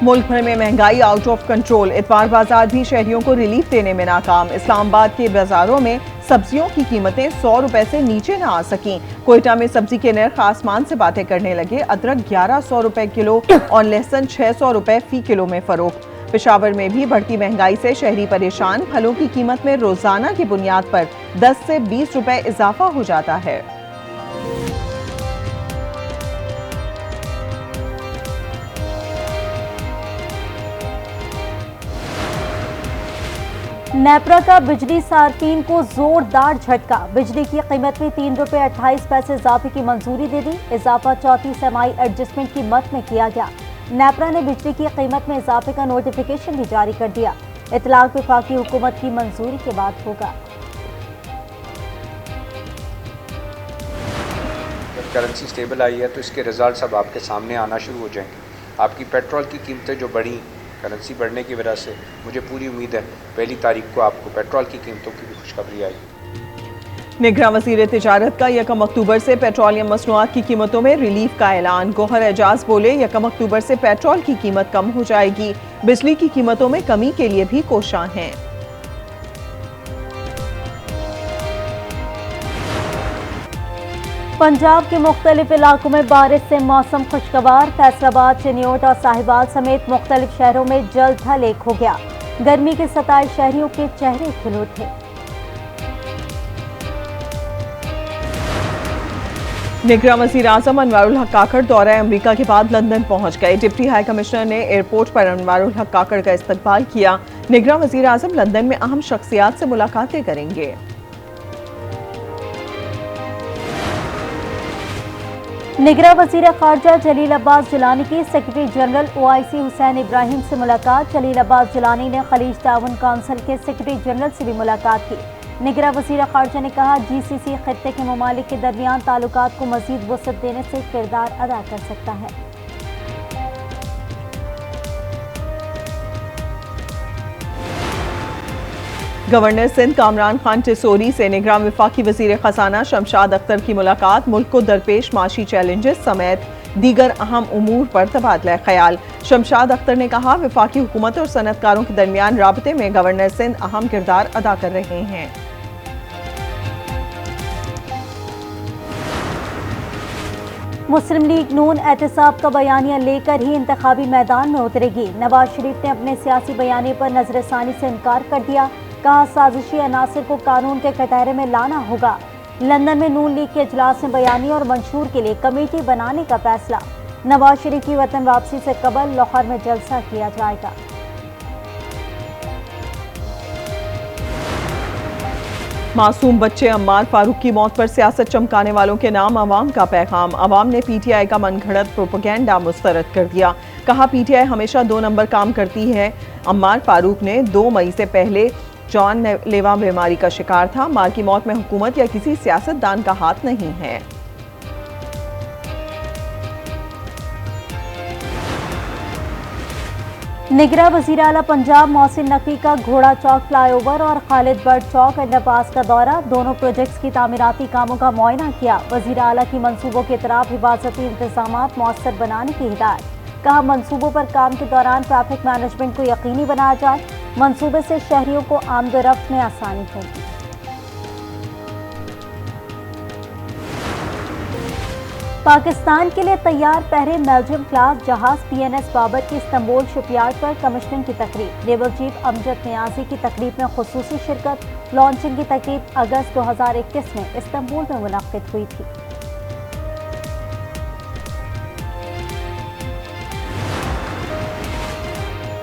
मुल्क भर में महंगाई आउट ऑफ कंट्रोल। इतवार बाजार भी शहरियों को रिलीफ देने में नाकाम। इस्लामाबाद के बाजारों में सब्जियों की कीमतें 100 रुपए से नीचे न आ सकी। कोयटा में सब्जी के नर्ख आसमान से बातें करने लगे। अदरक 1100 रुपए किलो और लहसुन 600 रुपए फी किलो में फरोख्त। पेशावर में भी बढ़ती महंगाई से शहरी परेशान। फलों की कीमत में रोजाना की बुनियाद पर 10 से 20 रुपए इजाफा हो जाता है। नेपरा का बिजली सार्फिन को जोरदार झटका। बिजली की कीमत में 3 रुपए 28 पैसे इजाफे की मंजूरी दे दी। इजाफा चौथी सेमाई एडजस्टमेंट की मद में किया गया। नेपरा ने बिजली की कीमत में इजाफे का नोटिफिकेशन भी जारी कर दिया। इतलाक वफाकी हुकूमत की मंजूरी के बाद होगा। जब करेंसी स्टेबल आई है तो इसके रिजल्ट्स अब आपके सामने आना शुरू हो जाएंगे। आपकी पेट्रोल की कीमतें जो बढ़ी करेंसी बढ़ने की वजह से, मुझे पूरी उम्मीद है 1 तारीख को आपको पेट्रोल की कीमतों की भी खुशखबरी आएगी। निगरान वज़ीर तिजारत का 1 अक्टूबर से पेट्रोलियम मसनूआत की कीमतों में रिलीफ का ऐलान। गौहर एजाज बोले 1 अक्टूबर से पेट्रोल की कीमत कम हो जाएगी। बिजली की कीमतों में कमी के लिए भी कोशां हैं। पंजाब के मुख्तलिफ इलाकों में बारिश से मौसम खुशगवार। फैसलाबाद, चिन्योट और साहिबाल समेत मुख्तलिफ शहरों में जल थल एक हो गया। गर्मी के सताए शहरियों के चेहरे खिल उठे। निगरान वज़ीर आज़म अनवारुल हक काकड़ दौरा अमरीका के बाद लंदन पहुंच गए। डिप्टी हाई कमिश्नर ने एयरपोर्ट पर अनवारुल हक काकड़ का इस्तकबाल किया। निगरान वज़ीर आज़म लंदन में अहम शख्सियात से मुलाकातें करेंगे। निगरान वज़ीर ख़ारजा जलील अब्बास जिलानी की secretary general OIC Hussain Ibrahim से मुलाकात। जलील अब्बास जिलानी ने खलीज ताउन काउंसिल के सेक्रेटरी जनरल से भी मुलाकात की। निगरान वज़ीर ख़ारजा ने कहा GCC खित्ते के ममालिक के दरमियान ताल्लुकात को मज़ीद वसअत देने से किरदार अदा कर सकता है। गवर्नर सिंध कामरान खान टिसोरी से निगरान वफाकी वज़ीर ख़जाना शमशाद अख्तर की मुलाकात। मुल्क को दरपेश माशी चैलेंजेस समेत दीगर अहम उमूर पर तबादला ख्याल। शमशाद अख्तर ने कहा वफाकी हुकूमत और सनतकारों के दरमियान राबते में गवर्नर सिंध अहम किरदार अदा कर रहे हैं। मुस्लिम लीग नून एहतसाब का बयानिया लेकर ही इंतखाबी मैदान में उतरेगी। नवाज शरीफ ने अपने सियासी बयानिए पर नजरसानी से इनकार कर दिया। कहा साजिशी अनासर को कानून के कटहरे में लाना होगा। लंदन में नून लीग के इजलास में बयानी और मंशूर के लिए कमेटी बनाने का फैसला। नवाज शरीफ की वतन वापसी से कबल लाहौर में जलसा किया जाएगा। मासूम बच्चे अम्मार फारूक की मौत पर सियासत चमकाने वालों के नाम अवाम का पैगाम। अवाम ने PTI का मनगढ़ंत प्रोपेगेंडा मुस्तरद कर दिया। कहा PTI हमेशा 2 नंबर काम करती है। अम्मार फारूक ने 2 मई से पहले जानलेवा बीमारी का शिकार था। अम्मार की मौत में हुकूमत या किसी सियासतदान का हाथ नहीं है। निगरान वज़ीर आला पंजाब मोहसिन नकवी का घोड़ा चौक फ्लाईओवर और खालिद बर्ड चौक अंडरपास का दौरा। दोनों प्रोजेक्ट्स की तामीराती कामों का मुआयना किया। वज़ीर आला की मंसूबों के तरफ हिफाजती इंतजामात मौसर बनाने की हिदायत। कहा मंसूबों पर काम के दौरान ट्रैफिक मैनेजमेंट को यकीनी बनाया जाए। मंसूबे से शहरियों को आमदोरफ्त में आसानी होगी। पाकिस्तान के लिए तैयार पहले बेल्जियम क्लास जहाज PNS बाबर की इस्तांबुल शिपयार्ड पर कमिश्निंग की तकरीब। नेवल चीफ अमजद नियाजी की तकरीब में खुसूसी शिरकत। लॉन्चिंग की तकरीब अगस्त 2021 में इस्तांबुल में मुनक्किद हुई थी।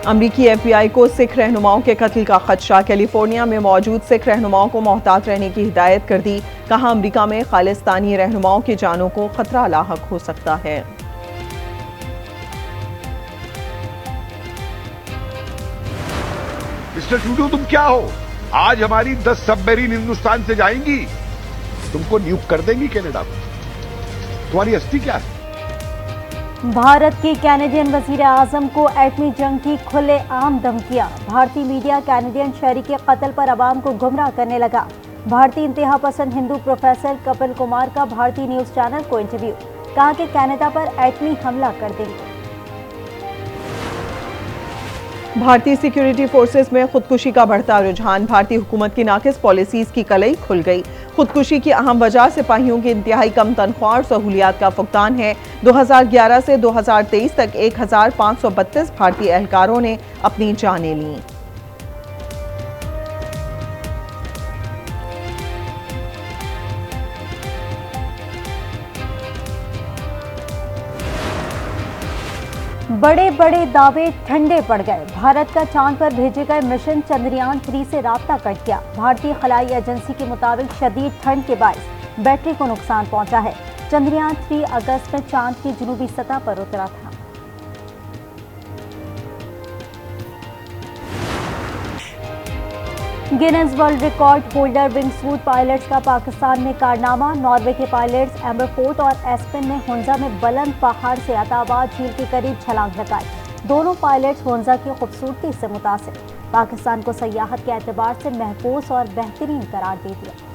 अमरीकी FBI को सिख रहनुमाओं के कत्ल का खदशा। कैलिफोर्निया में मौजूद सिख रहनुमाओं को मोहतात रहने की हिदायत कर दी। कहा अमरीका में खालिस्तानी रहनुमाओं की जानों को खतरा लाहक हो सकता है। मिस्टर ट्रूडो तुम क्या हो? आज हमारी 10 सबमरीन हिंदुस्तान से जाएंगी, तुमको नियुक्त कर देंगी कनाडा में। तुम्हारी हस्ती क्या है? भारत की कैनेडियन वजीर आजम को एटमी जंग की खुलेआम धमकियां। भारतीय मीडिया कैनेडियन शहरी के कत्ल पर आवाम को गुमराह करने लगा। भारतीय इंतहा पसंद हिंदू प्रोफेसर कपिल कुमार का भारतीय न्यूज चैनल को इंटरव्यू। कहा कि कनाडा पर एटमी हमला कर देंगे। भारतीय सिक्योरिटी फोर्सेस में खुदकुशी का बढ़ता रुझान, भारतीय हुकूमत की नाकिस पॉलिसीज की कलई खुल गई। खुदकुशी की अहम वजह सिपाहियों की इंतहाई कम तनख्वाह और सहूलियात का फुकदान है। 2011 से 2023 तक 1532 भारतीय एहलकारों ने अपनी जानें लीं। बड़े बड़े दावे ठंडे पड़ गए। भारत का चांद पर भेजे गए मिशन चंद्रयान 3 से राब्ता कट गया। भारतीय खलाई एजेंसी के मुताबिक शदीद ठंड के बायस बैटरी को नुकसान पहुंचा है। चंद्रयान 3 अगस्त में चांद की जुनूबी सतह पर उतरा था। Guinness world record holder wingsuit pilots का पाकिस्तान में कारनामा। नॉर्वे के पायलट्स एम्बरफोर्ट और एस्पेन ने हुंजा में बुलंद पहाड़ से अताबाद झील के करीब छलांग लगाई। दोनों पायलट्स हुंजा की खूबसूरती से मुतासिर पाकिस्तान को सयाहत के एतबार से महफूज और बेहतरीन करार दे दिया।